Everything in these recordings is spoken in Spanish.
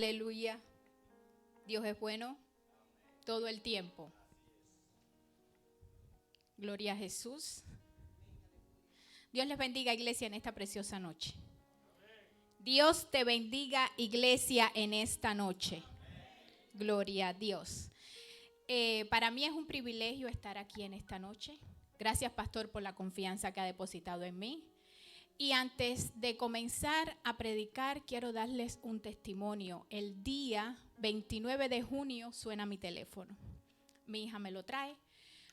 Aleluya. Dios es bueno todo el tiempo. Gloria a Jesús. Dios les bendiga, iglesia, en esta preciosa noche. Dios te bendiga, iglesia, en esta noche. Gloria a Dios. Para mí es un privilegio estar aquí en esta noche. Gracias, pastor, por la confianza que ha depositado en mí. Y antes de comenzar a predicar, quiero darles un testimonio. El día 29 de junio suena mi teléfono. Mi hija me lo trae.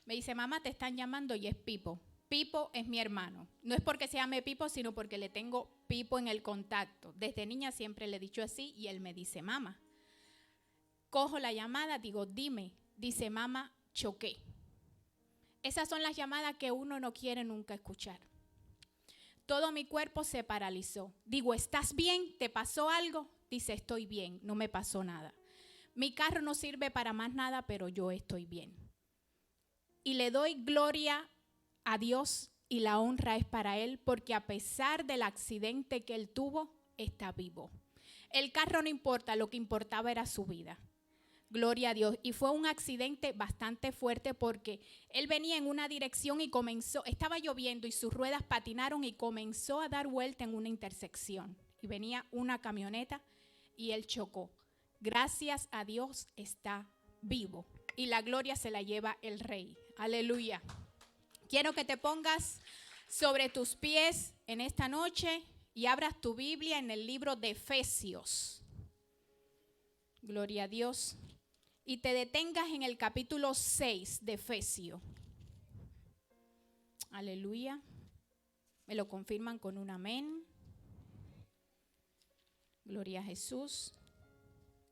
Me dice, mamá, te están llamando y es Pipo. Pipo es mi hermano. No es porque se llame Pipo, sino porque le tengo Pipo en el contacto. Desde niña siempre le he dicho así y él me dice, mamá. Cojo la llamada, digo, dime. Dice, mamá, choqué. Esas son las llamadas que uno no quiere nunca escuchar. Todo mi cuerpo se paralizó. Digo, ¿estás bien? ¿Te pasó algo? Dice, estoy bien, no me pasó nada. Mi carro no sirve para más nada, pero yo estoy bien. Y le doy gloria a Dios y la honra es para Él, porque a pesar del accidente que Él tuvo, está vivo. El carro no importa, lo que importaba era su vida. Gloria a Dios. Y fue un accidente bastante fuerte porque él venía en una dirección y estaba lloviendo y sus ruedas patinaron y comenzó a dar vuelta en una intersección. Y venía una camioneta y él chocó. Gracias a Dios está vivo. Y la gloria se la lleva el Rey. Aleluya. Quiero que te pongas sobre tus pies en esta noche y abras tu Biblia en el libro de Efesios. Gloria a Dios. Y te detengas en el capítulo 6 de Efesios. Aleluya. Me lo confirman con un amén. Gloria a Jesús.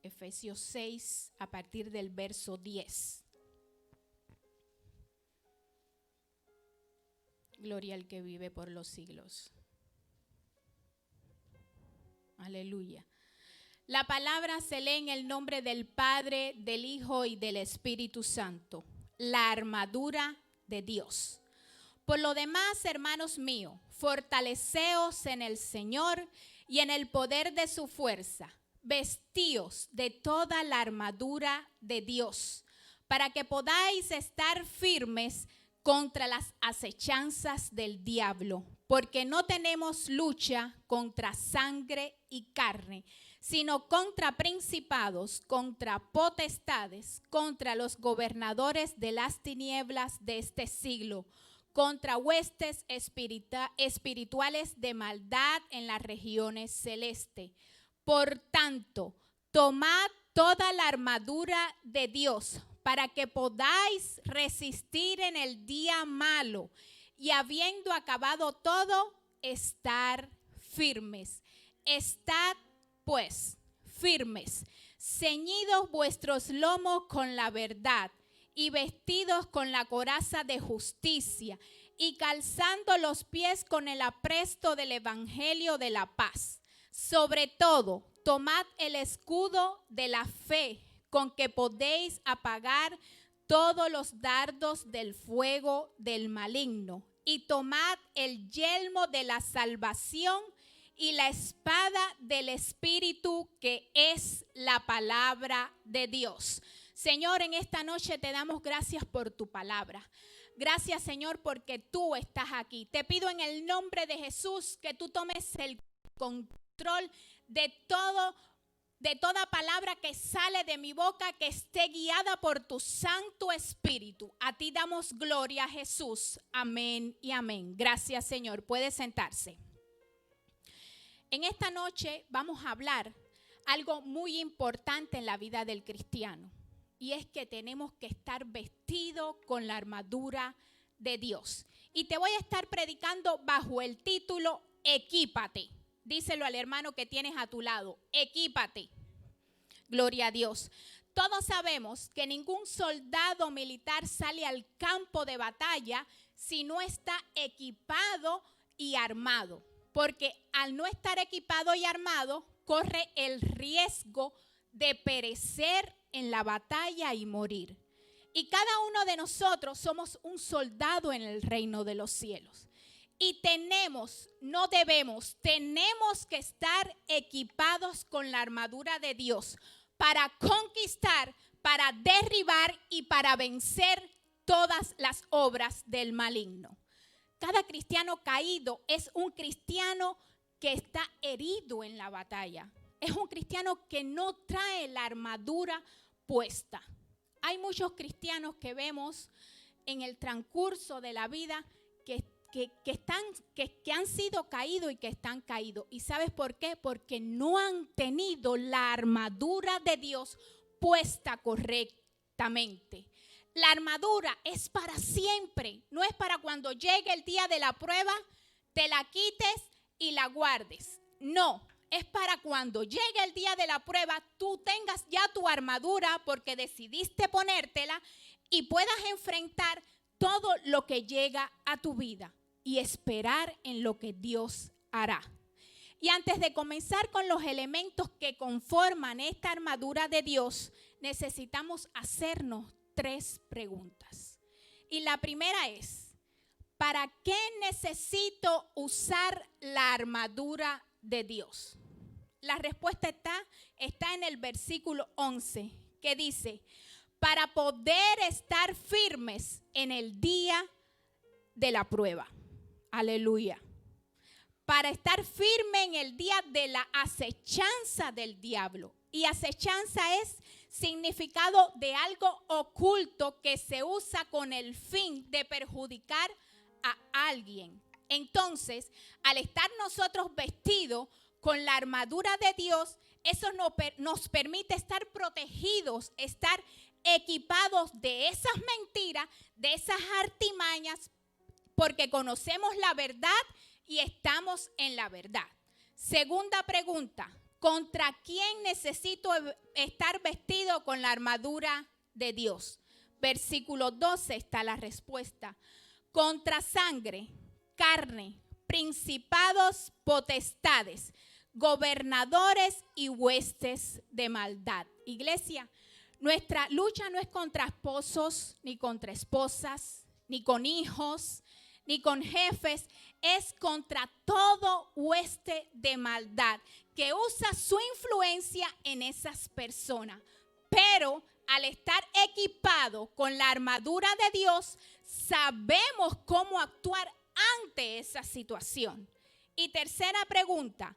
Efesios 6 a partir del verso 10. Gloria al que vive por los siglos. Aleluya. La palabra se lee en el nombre del Padre, del Hijo y del Espíritu Santo. La armadura de Dios. Por lo demás, hermanos míos, fortaleceos en el Señor y en el poder de su fuerza. Vestíos de toda la armadura de Dios, para que podáis estar firmes contra las acechanzas del diablo. Porque no tenemos lucha contra sangre y carne, sino contra principados, contra potestades, contra los gobernadores de las tinieblas de este siglo, contra huestes espirituales de maldad en las regiones celestes. Por tanto, tomad toda la armadura de Dios para que podáis resistir en el día malo y habiendo acabado todo, estar firmes. Estad pues firmes, ceñidos vuestros lomos con la verdad y vestidos con la coraza de justicia y calzando los pies con el apresto del evangelio de la paz. Sobre todo, tomad el escudo de la fe con que podéis apagar todos los dardos del fuego del maligno y tomad el yelmo de la salvación y la espada del Espíritu, que es la palabra de Dios. Señor, en esta noche te damos gracias por tu palabra. Gracias, Señor, porque tú estás aquí. Te pido en el nombre de Jesús que tú tomes el control de toda palabra que sale de mi boca, que esté guiada por tu Santo Espíritu. A ti damos gloria, Jesús. Amén y amén. Gracias, Señor. Puede sentarse. En esta noche vamos a hablar algo muy importante en la vida del cristiano. Y es que tenemos que estar vestidos con la armadura de Dios. Y te voy a estar predicando bajo el título Equípate. Díselo al hermano que tienes a tu lado. Equípate. Gloria a Dios. Todos sabemos que ningún soldado militar sale al campo de batalla si no está equipado y armado. Porque al no estar equipado y armado, corre el riesgo de perecer en la batalla y morir. Y cada uno de nosotros somos un soldado en el reino de los cielos. Y tenemos que estar equipados con la armadura de Dios para conquistar, para derribar y para vencer todas las obras del maligno. Cada cristiano caído es un cristiano que está herido en la batalla. Es un cristiano que no trae la armadura puesta. Hay muchos cristianos que vemos en el transcurso de la vida que han sido caídos y que están caídos. ¿Y sabes por qué? Porque no han tenido la armadura de Dios puesta correctamente. La armadura es para siempre, no es para cuando llegue el día de la prueba, te la quites y la guardes. No, es para cuando llegue el día de la prueba, tú tengas ya tu armadura porque decidiste ponértela y puedas enfrentar todo lo que llega a tu vida y esperar en lo que Dios hará. Y antes de comenzar con los elementos que conforman esta armadura de Dios, necesitamos hacernos 3 preguntas. Y la primera es, ¿para qué necesito usar la armadura de Dios? La respuesta está en el versículo 11, que dice, para poder estar firmes en el día de la prueba. Aleluya. Para estar firme en el día de la acechanza del diablo. Y acechanza es significado de algo oculto que se usa con el fin de perjudicar a alguien. Entonces, al estar nosotros vestidos con la armadura de Dios, eso nos permite estar protegidos, estar equipados de esas mentiras, de esas artimañas, porque conocemos la verdad y estamos en la verdad. Segunda pregunta, ¿contra quién necesito estar vestido con la armadura de Dios? Versículo 12 está la respuesta. Contra sangre, carne, principados, potestades, gobernadores y huestes de maldad. Iglesia, nuestra lucha no es contra esposos, ni contra esposas, ni con hijos, ni con jefes, es contra todo hueste de maldad que usa su influencia en esas personas. Pero al estar equipado con la armadura de Dios, sabemos cómo actuar ante esa situación. Y tercera pregunta,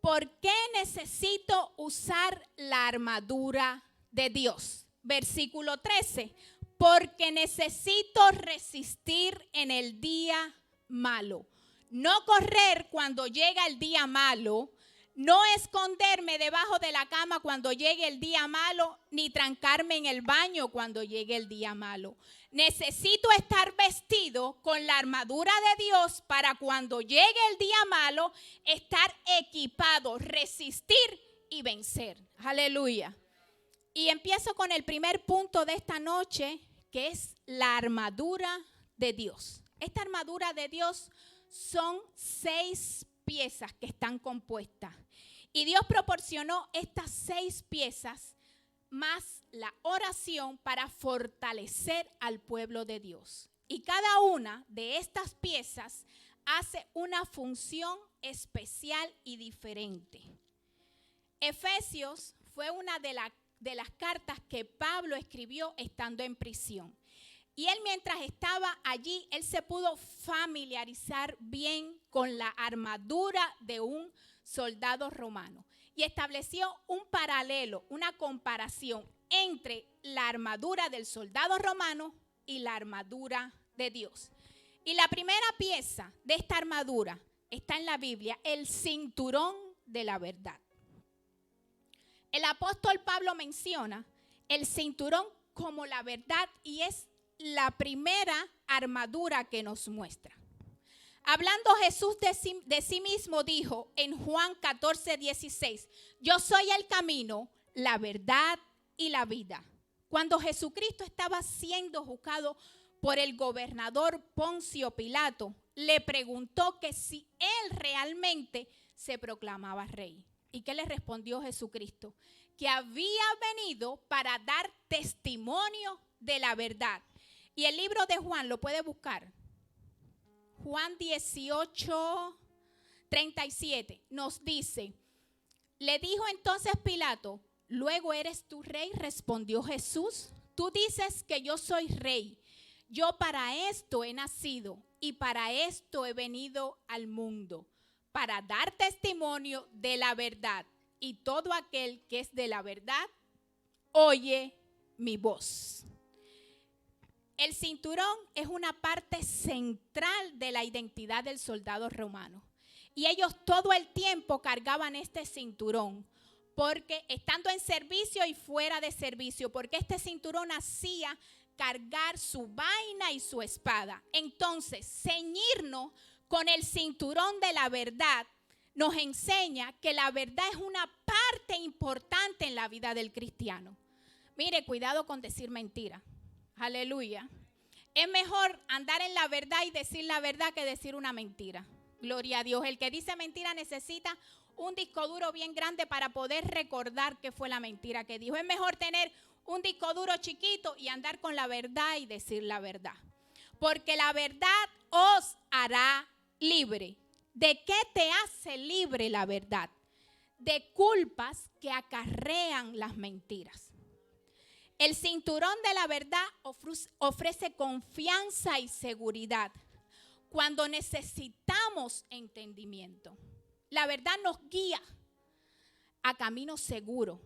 ¿por qué necesito usar la armadura de Dios? Versículo 13. Porque necesito resistir en el día malo. No correr cuando llega el día malo, no esconderme debajo de la cama cuando llegue el día malo, ni trancarme en el baño cuando llegue el día malo. Necesito estar vestido con la armadura de Dios para cuando llegue el día malo, estar equipado, resistir y vencer. Aleluya. Y empiezo con el primer punto de esta noche, que es la armadura de Dios. Esta armadura de Dios son 6 piezas que están compuestas. Y Dios proporcionó estas 6 piezas más la oración para fortalecer al pueblo de Dios. Y cada una de estas piezas hace una función especial y diferente. Efesios fue una de las cartas que Pablo escribió estando en prisión. Y él, mientras estaba allí, él se pudo familiarizar bien con la armadura de un soldado romano. Y estableció un paralelo, una comparación entre la armadura del soldado romano y la armadura de Dios. Y la primera pieza de esta armadura está en la Biblia, el cinturón de la verdad. El apóstol Pablo menciona el cinturón como la verdad y es la primera armadura que nos muestra. Hablando Jesús de sí mismo dijo en Juan 14:16, yo soy el camino, la verdad y la vida. Cuando Jesucristo estaba siendo juzgado por el gobernador Poncio Pilato, le preguntó que si él realmente se proclamaba rey. ¿Y qué le respondió Jesucristo? Que había venido para dar testimonio de la verdad. Y el libro de Juan, ¿lo puede buscar? Juan 18:37 nos dice, le dijo entonces Pilato, ¿luego eres tú rey? Respondió Jesús, tú dices que yo soy rey. Yo para esto he nacido y para esto he venido al mundo, para dar testimonio de la verdad. Y todo aquel que es de la verdad, oye mi voz. El cinturón es una parte central de la identidad del soldado romano. Y ellos todo el tiempo cargaban este cinturón, porque estando en servicio y fuera de servicio, porque este cinturón hacía cargar su vaina y su espada. Entonces, ceñirnos con el cinturón de la verdad nos enseña que la verdad es una parte importante en la vida del cristiano. Mire, cuidado con decir mentira. Aleluya. Es mejor andar en la verdad y decir la verdad que decir una mentira. Gloria a Dios. El que dice mentira necesita un disco duro bien grande para poder recordar qué fue la mentira que dijo. Es mejor tener un disco duro chiquito y andar con la verdad y decir la verdad. Porque la verdad os hará libre. ¿De qué te hace libre la verdad? De culpas que acarrean las mentiras. El cinturón de la verdad ofrece confianza y seguridad cuando necesitamos entendimiento. La verdad nos guía a camino seguro.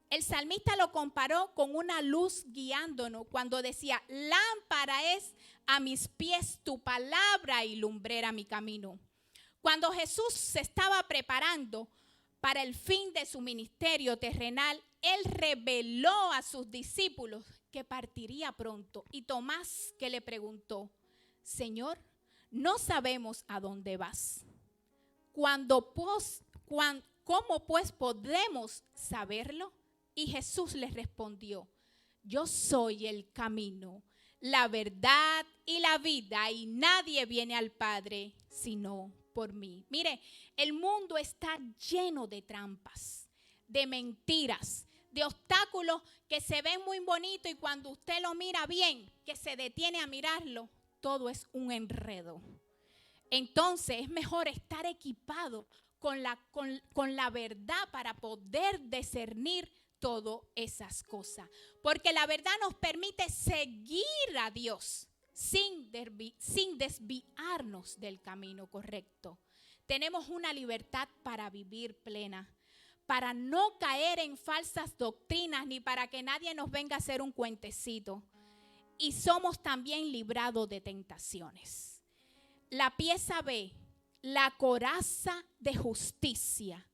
El salmista lo comparó con una luz guiándonos cuando decía, lámpara es a mis pies tu palabra y lumbrera mi camino. Cuando Jesús se estaba preparando para el fin de su ministerio terrenal, Él reveló a sus discípulos que partiría pronto. Y Tomás que le preguntó, Señor, no sabemos a dónde vas. ¿Cómo pues podemos saberlo? Y Jesús les respondió, yo soy el camino, la verdad y la vida, y nadie viene al Padre sino por mí. Mire, el mundo está lleno de trampas, de mentiras, de obstáculos que se ven muy bonitos y cuando usted lo mira bien, que se detiene a mirarlo, todo es un enredo. Entonces es mejor estar equipado con la verdad para poder discernir todas esas cosas. Porque la verdad nos permite seguir a Dios sin desviarnos del camino correcto. Tenemos una libertad para vivir plena, para no caer en falsas doctrinas ni para que nadie nos venga a hacer un cuentecito. Y somos también librados de tentaciones. La pieza B, la coraza de justicia.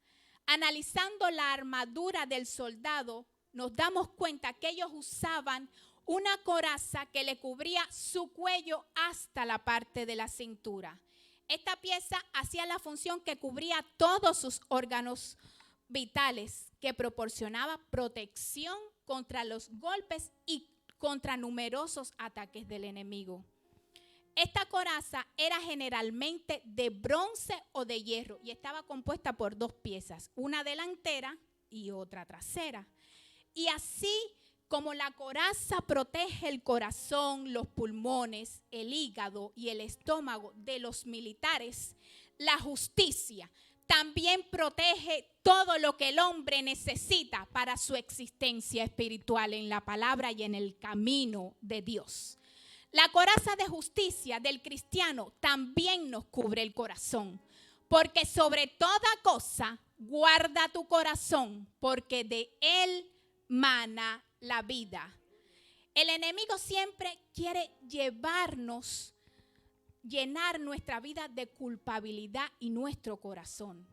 Analizando la armadura del soldado, nos damos cuenta que ellos usaban una coraza que le cubría su cuello hasta la parte de la cintura. Esta pieza hacía la función que cubría todos sus órganos vitales, que proporcionaba protección contra los golpes y contra numerosos ataques del enemigo. Esta coraza era generalmente de bronce o de hierro y estaba compuesta por dos piezas, una delantera y otra trasera. Y así como la coraza protege el corazón, los pulmones, el hígado y el estómago de los militares, la justicia también protege todo lo que el hombre necesita para su existencia espiritual en la palabra y en el camino de Dios. La coraza de justicia del cristiano también nos cubre el corazón, porque sobre toda cosa guarda tu corazón, porque de él mana la vida. El enemigo siempre quiere llenar nuestra vida de culpabilidad y nuestro corazón.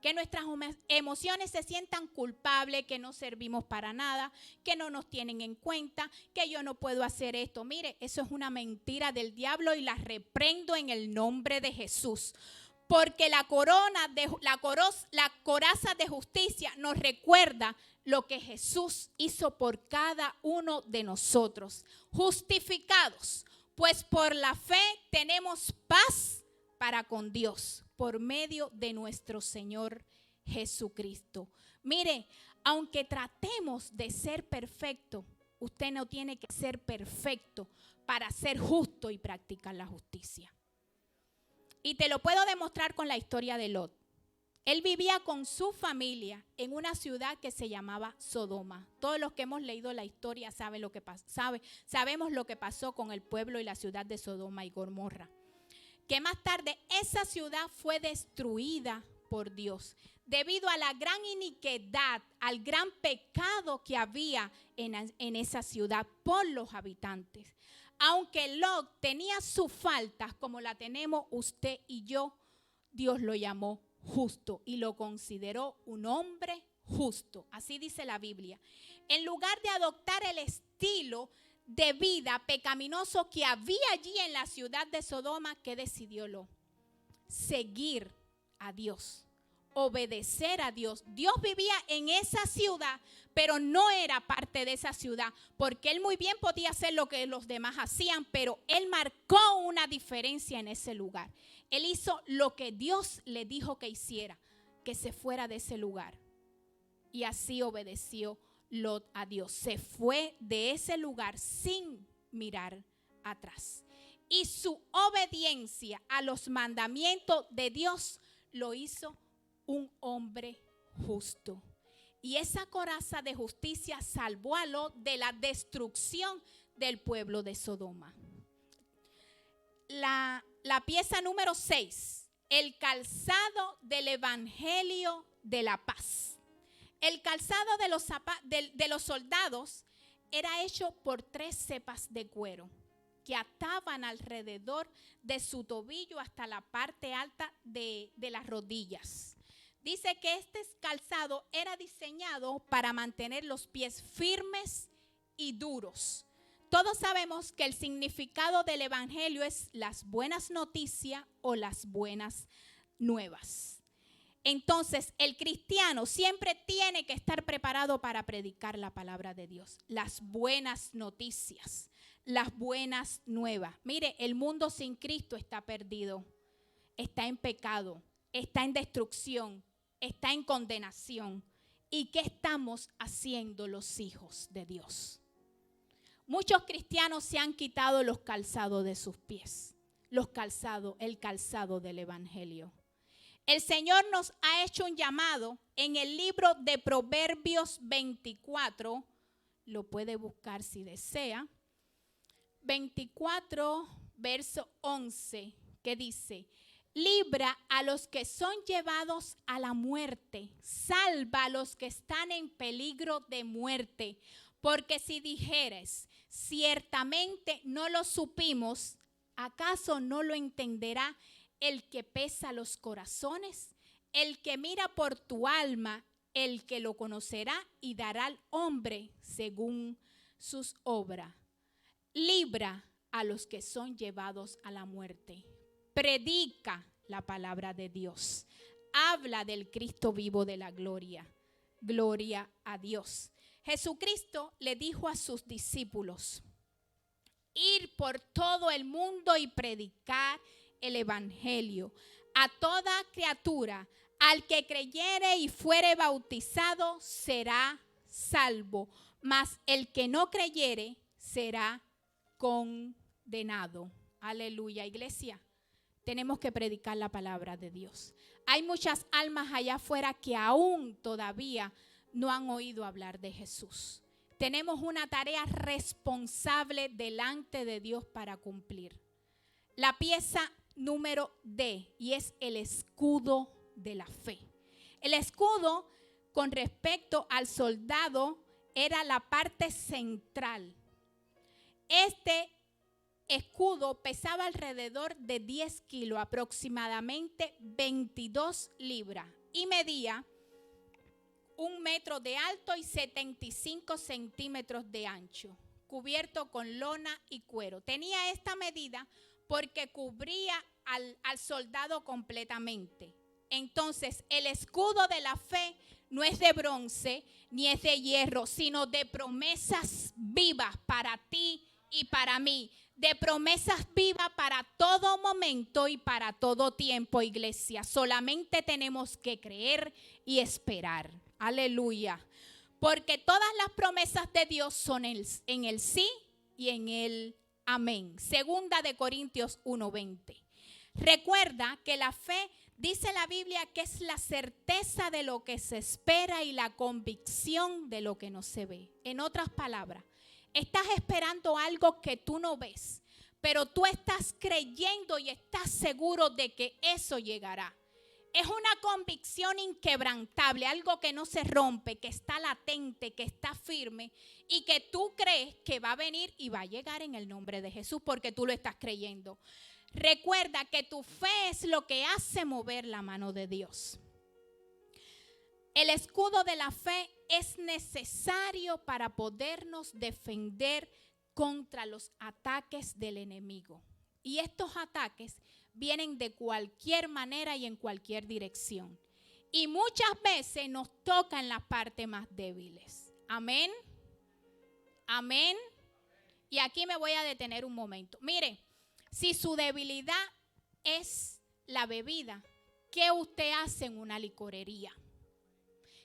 Que nuestras emociones se sientan culpables, que no servimos para nada, que no nos tienen en cuenta, que yo no puedo hacer esto. Mire, eso es una mentira del diablo y la reprendo en el nombre de Jesús. Porque la coraza de justicia nos recuerda lo que Jesús hizo por cada uno de nosotros. Justificados, pues por la fe tenemos paz para con Dios por medio de nuestro Señor Jesucristo. Mire, aunque tratemos de ser perfecto, usted no tiene que ser perfecto para ser justo y practicar la justicia. Y te lo puedo demostrar con la historia de Lot. Él vivía con su familia en una ciudad que se llamaba Sodoma. Todos los que hemos leído la historia saben lo que pasó, sabemos lo que pasó con el pueblo y la ciudad de Sodoma y Gomorra. Que más tarde esa ciudad fue destruida por Dios debido a la gran iniquidad, al gran pecado que había en esa ciudad por los habitantes. Aunque Lot tenía sus faltas como la tenemos usted y yo, Dios lo llamó justo y lo consideró un hombre justo. Así dice la Biblia. En lugar de adoptar el estilo de vida pecaminoso que había allí en la ciudad de Sodoma, ¿qué decidió Lot? Seguir a Dios, obedecer a Dios. Dios vivía en esa ciudad, pero no era parte de esa ciudad, porque él muy bien podía hacer lo que los demás hacían, pero él marcó una diferencia en ese lugar. Él hizo lo que Dios le dijo que hiciera, que se fuera de ese lugar. Y así obedeció Lot a Dios. Se fue de ese lugar sin mirar atrás. Y su obediencia a los mandamientos de Dios lo hizo un hombre justo. Y esa coraza de justicia salvó a Lot de la destrucción del pueblo de Sodoma. La pieza número 6, el calzado del evangelio de la paz. El calzado de los soldados era hecho por 3 cepas de cuero que ataban alrededor de su tobillo hasta la parte alta de las rodillas. Dice que este calzado era diseñado para mantener los pies firmes y duros. Todos sabemos que el significado del evangelio es las buenas noticias o las buenas nuevas. Entonces, el cristiano siempre tiene que estar preparado para predicar la palabra de Dios. Las buenas noticias, las buenas nuevas. Mire, el mundo sin Cristo está perdido, está en pecado, está en destrucción, está en condenación. ¿Y qué estamos haciendo los hijos de Dios? Muchos cristianos se han quitado los calzados de sus pies, el calzado del evangelio. El Señor nos ha hecho un llamado en el libro de Proverbios 24, lo puede buscar si desea, 24, verso 11, que dice: libra a los que son llevados a la muerte, salva a los que están en peligro de muerte. Porque si dijeres, ciertamente no lo supimos, ¿acaso no lo entenderá el que pesa los corazones? El que mira por tu alma, el que lo conocerá y dará al hombre según sus obras. Libra a los que son llevados a la muerte. Predica la palabra de Dios. Habla del Cristo vivo de la gloria. Gloria a Dios. Jesucristo le dijo a sus discípulos: ir por todo el mundo y predicar el evangelio a toda criatura. Al que creyere y fuere bautizado será salvo, mas el que no creyere será condenado. Aleluya, iglesia. Tenemos que predicar la palabra de Dios. Hay muchas almas allá afuera que aún todavía no han oído hablar de Jesús. Tenemos una tarea responsable delante de Dios para cumplir. La pieza número D, y es el escudo de la fe. El escudo, con respecto al soldado, era la parte central. Este escudo pesaba alrededor de 10 kilos, aproximadamente 22 libras, y medía 1 metro de alto y 75 centímetros de ancho, cubierto con lona y cuero. Tenía esta medida porque cubría al soldado completamente. Entonces, el escudo de la fe no es de bronce ni es de hierro, sino de promesas vivas para ti y para mí. De promesas vivas para todo momento y para todo tiempo, iglesia. Solamente tenemos que creer y esperar. Aleluya. Porque todas las promesas de Dios son en el sí y en el amén. Segunda de Corintios 1:20. Recuerda que la fe, dice la Biblia, que es la certeza de lo que se espera y la convicción de lo que no se ve. En otras palabras, estás esperando algo que tú no ves, pero tú estás creyendo y estás seguro de que eso llegará. Es una convicción inquebrantable, algo que no se rompe, que está latente, que está firme y que tú crees que va a venir y va a llegar en el nombre de Jesús porque tú lo estás creyendo. Recuerda que tu fe es lo que hace mover la mano de Dios. El escudo de la fe es necesario para podernos defender contra los ataques del enemigo. Y estos ataques vienen de cualquier manera y en cualquier dirección. Y muchas veces nos toca en las partes más débiles. Amén. Amén. Y aquí me voy a detener un momento. Mire, si su debilidad es la bebida, ¿qué usted hace en una licorería?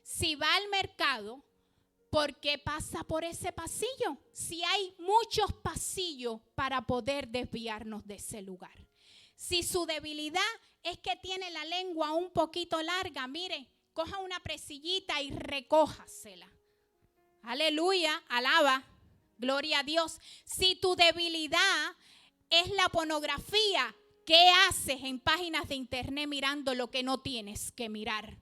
Si va al mercado, ¿por qué pasa por ese pasillo? Si hay muchos pasillos para poder desviarnos de ese lugar. Si su debilidad es que tiene la lengua un poquito larga, mire, coja una presillita y recójasela. Aleluya, alaba, gloria a Dios. Si tu debilidad es la pornografía, ¿qué haces en páginas de internet mirando lo que no tienes que mirar?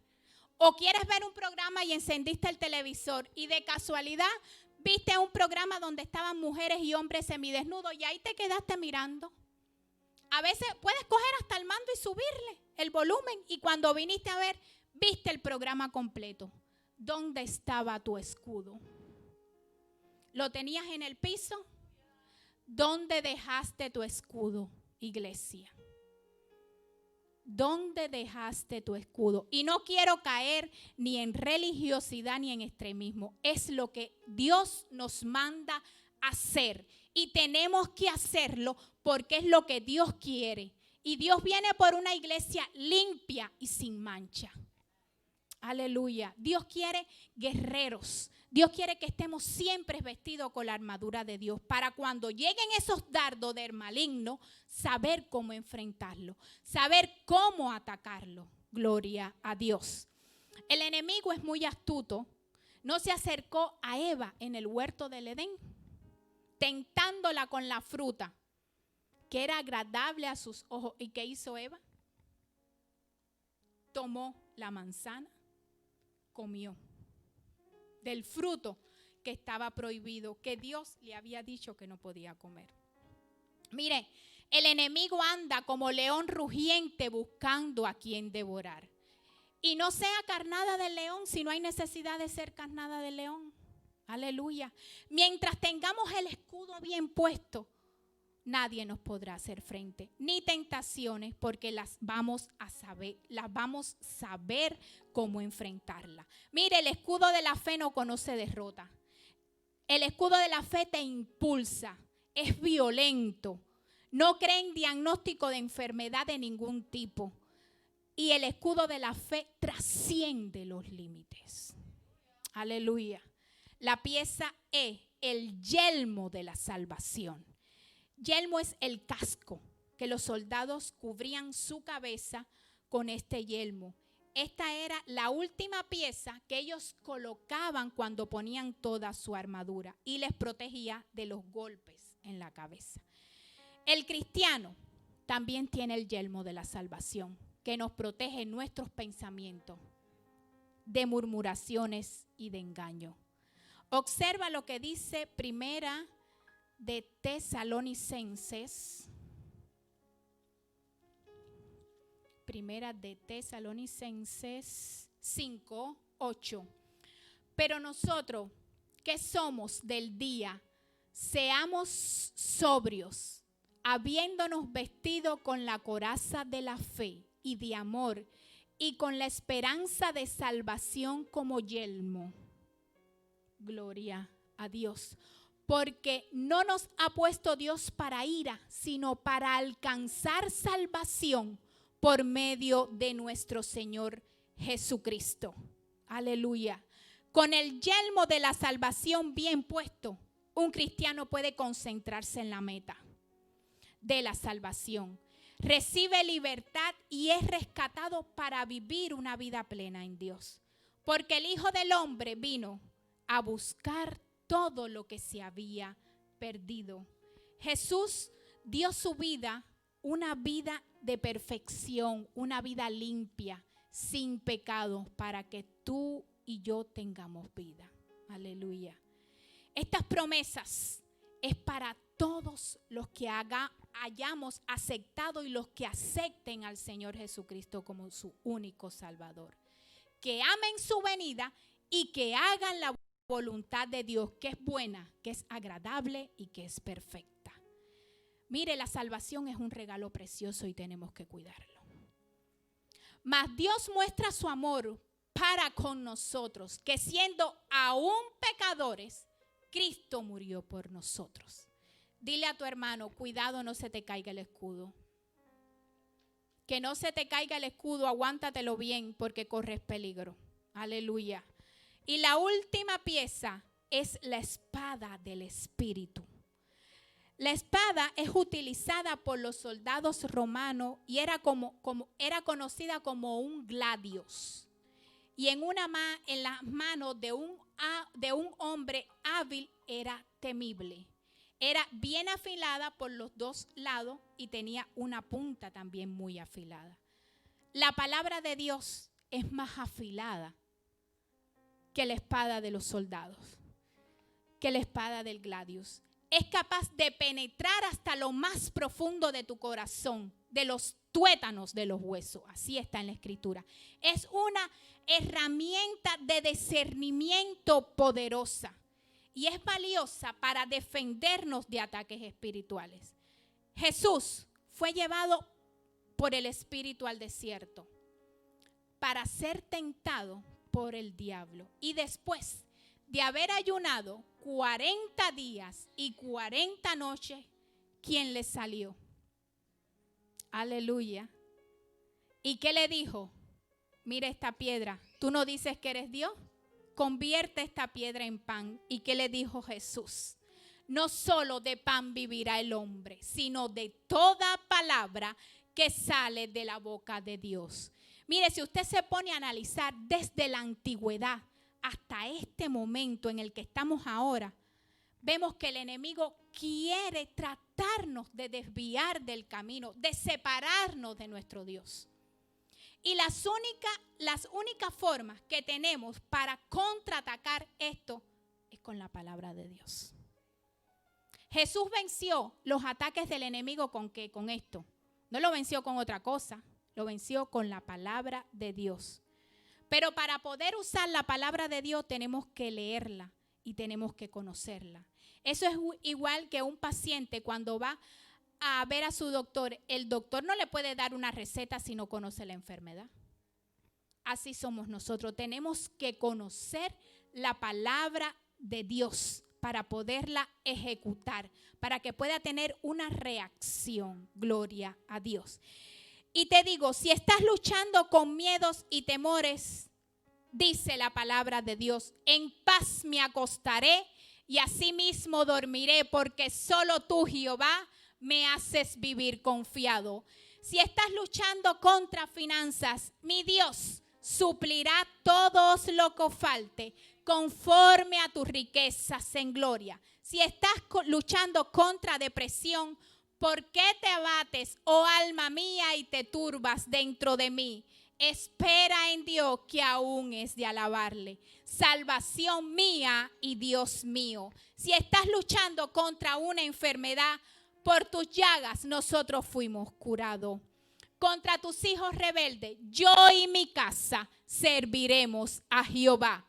O quieres ver un programa y encendiste el televisor y de casualidad viste un programa donde estaban mujeres y hombres semidesnudos y ahí te quedaste mirando. A veces puedes coger hasta el mando y subirle el volumen y cuando viniste a ver, viste el programa completo. ¿Dónde estaba tu escudo? ¿Lo tenías en el piso? ¿Dónde dejaste tu escudo, iglesia? ¿Dónde dejaste tu escudo? Y no quiero caer ni en religiosidad ni en extremismo. Es lo que Dios nos manda hacer. Y tenemos que hacerlo porque es lo que Dios quiere. Y Dios viene por una iglesia limpia y sin mancha. Aleluya. Dios quiere guerreros. Dios quiere que estemos siempre vestidos con la armadura de Dios para cuando lleguen esos dardos del maligno, saber cómo enfrentarlo, saber cómo atacarlo. Gloria a Dios. El enemigo es muy astuto. No se acercó a Eva en el huerto del Edén, tentándola con la fruta que era agradable a sus ojos. ¿Y qué hizo Eva? Tomó la manzana, comió del fruto que estaba prohibido, que Dios le había dicho que no podía comer. Mire, el enemigo anda como león rugiente buscando a quien devorar. Y no sea carnada del león si no hay necesidad de ser carnada del león. Aleluya. Mientras tengamos el escudo bien puesto, nadie nos podrá hacer frente, ni tentaciones, porque las vamos a saber cómo enfrentarla. Mire, el escudo de la fe no conoce derrota. El escudo de la fe te impulsa, es violento, no cree en diagnóstico de enfermedad de ningún tipo. Y el escudo de la fe trasciende los límites. Aleluya. La pieza E, el yelmo de la salvación. Yelmo es el casco que los soldados cubrían su cabeza con este yelmo. Esta era la última pieza que ellos colocaban cuando ponían toda su armadura y les protegía de los golpes en la cabeza. El cristiano también tiene el yelmo de la salvación que nos protege en nuestros pensamientos de murmuraciones y de engaño. Observa lo que dice Primera de Tesalonicenses. Primera de Tesalonicenses 5:8. Pero nosotros que somos del día, seamos sobrios, habiéndonos vestido con la coraza de la fe y de amor, y con la esperanza de salvación como yelmo. Gloria a Dios. Porque no nos ha puesto Dios para ira, sino para alcanzar salvación por medio de nuestro Señor Jesucristo. Aleluya. Con el yelmo de la salvación bien puesto, un cristiano puede concentrarse en la meta de la salvación. recibe libertad y es rescatado para vivir una vida plena en Dios. Porque el Hijo del Hombre vino a buscar todo lo que se había perdido. Jesús dio su vida, una vida de perfección, una vida limpia, sin pecado, para que tú y yo tengamos vida. Aleluya. Estas promesas es para todos los que hayamos aceptado y los que acepten al Señor Jesucristo como su único Salvador. Que amen su venida y que hagan la voluntad de Dios, que es buena, que es agradable y que es perfecta. Mire, la salvación es un regalo precioso y tenemos que cuidarlo. Mas Dios muestra su amor para con nosotros, que siendo aún pecadores, Cristo murió por nosotros. Dile a tu hermano, cuidado, no se te caiga el escudo. Que no se te caiga el escudo, aguántatelo bien porque corres peligro. Aleluya. Y la última pieza es la espada del Espíritu. La espada es utilizada por los soldados romanos y era conocida como un gladios. Y en las manos de un hombre hábil era temible. Era bien afilada por los dos lados y tenía una punta también muy afilada. La palabra de Dios es más afilada que la espada de los soldados, que la espada del gladius. Es capaz de penetrar hasta lo más profundo de tu corazón, de los tuétanos de los huesos. Así está en la Escritura. Es una herramienta de discernimiento poderosa y es valiosa para defendernos de ataques espirituales. Jesús fue llevado por el Espíritu al desierto para ser tentado por el diablo. Y después de haber ayunado 40 días y 40 noches, ¿quién le salió? Aleluya. ¿Y qué le dijo? Mira esta piedra. ¿Tú no dices que eres Dios? Convierte esta piedra en pan. ¿Y qué le dijo Jesús? No solo de pan vivirá el hombre, sino de toda palabra que sale de la boca de Dios. Mire, si usted se pone a analizar desde la antigüedad hasta este momento en el que estamos ahora, vemos que el enemigo quiere tratarnos de desviar del camino, de separarnos de nuestro Dios. Y las únicas formas que tenemos para contraatacar esto es con la palabra de Dios. Jesús venció los ataques del enemigo ¿con qué? Con esto. No lo venció con otra cosa, lo venció con la palabra de Dios. Pero para poder usar la palabra de Dios tenemos que leerla y tenemos que conocerla. Eso es igual que un paciente cuando va a ver a su doctor. El doctor no le puede dar una receta si no conoce la enfermedad. Así somos nosotros. Tenemos que conocer la palabra de Dios para poderla ejecutar, para que pueda tener una reacción. Gloria a Dios. Y te digo, si estás luchando con miedos y temores, dice la palabra de Dios, en paz me acostaré y asimismo dormiré, porque solo tú, Jehová, me haces vivir confiado. Si estás luchando contra finanzas, mi Dios suplirá todo lo que falte conforme a tus riquezas en gloria. Si estás luchando contra depresión, ¿por qué te abates, oh alma mía, y te turbas dentro de mí? Espera en Dios, que aún es de alabarle. Salvación mía y Dios mío. Si estás luchando contra una enfermedad, por tus llagas nosotros fuimos curados. Contra tus hijos rebeldes, yo y mi casa serviremos a Jehová.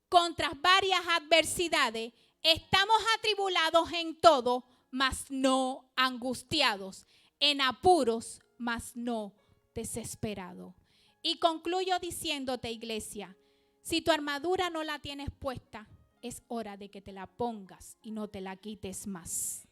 Contra varias adversidades, estamos atribulados en todo, mas no angustiados, en apuros, mas no desesperados. Y concluyo diciéndote, iglesia, si tu armadura no la tienes puesta, es hora de que te la pongas y no te la quites más.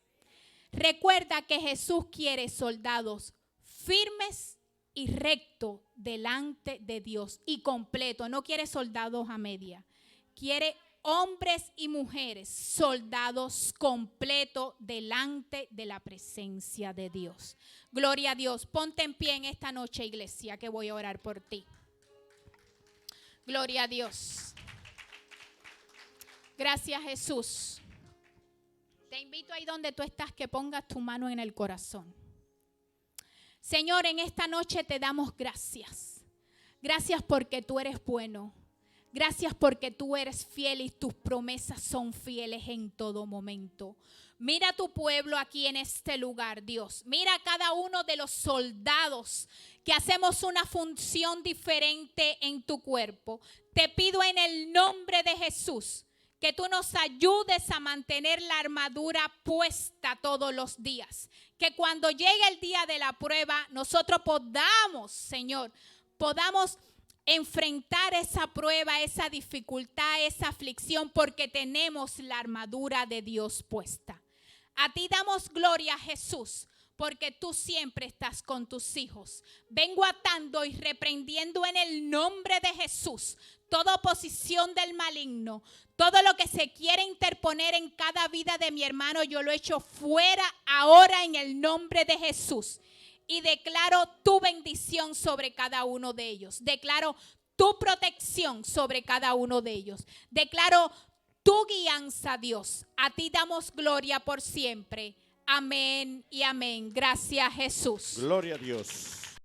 Recuerda que Jesús quiere soldados firmes y rectos delante de Dios y completo. No quiere soldados a media. Quiere hombres y mujeres, soldados completos delante de la presencia de Dios. Gloria a Dios. Ponte en pie en esta noche, iglesia, que voy a orar por ti. Gloria a Dios. Gracias, Jesús. Te invito ahí donde tú estás que pongas tu mano en el corazón. Señor, en esta noche te damos gracias. Gracias porque tú eres bueno. Gracias porque tú eres fiel y tus promesas son fieles en todo momento. Mira a tu pueblo aquí en este lugar, Dios. Mira a cada uno de los soldados que hacemos una función diferente en tu cuerpo. Te pido en el nombre de Jesús que tú nos ayudes a mantener la armadura puesta todos los días. Que cuando llegue el día de la prueba, nosotros podamos, Señor, podamos enfrentar esa prueba, esa dificultad, esa aflicción, porque tenemos la armadura de Dios puesta. A ti damos gloria, Jesús, porque tú siempre estás con tus hijos. Vengo atando y reprendiendo en el nombre de Jesús toda oposición del maligno, todo lo que se quiere interponer en cada vida de mi hermano, yo lo echo fuera ahora en el nombre de Jesús. Y declaro tu bendición sobre cada uno de ellos. Declaro tu protección sobre cada uno de ellos. Declaro tu guianza, Dios. A ti damos gloria por siempre. Amén y amén. Gracias, Jesús. Gloria a Dios.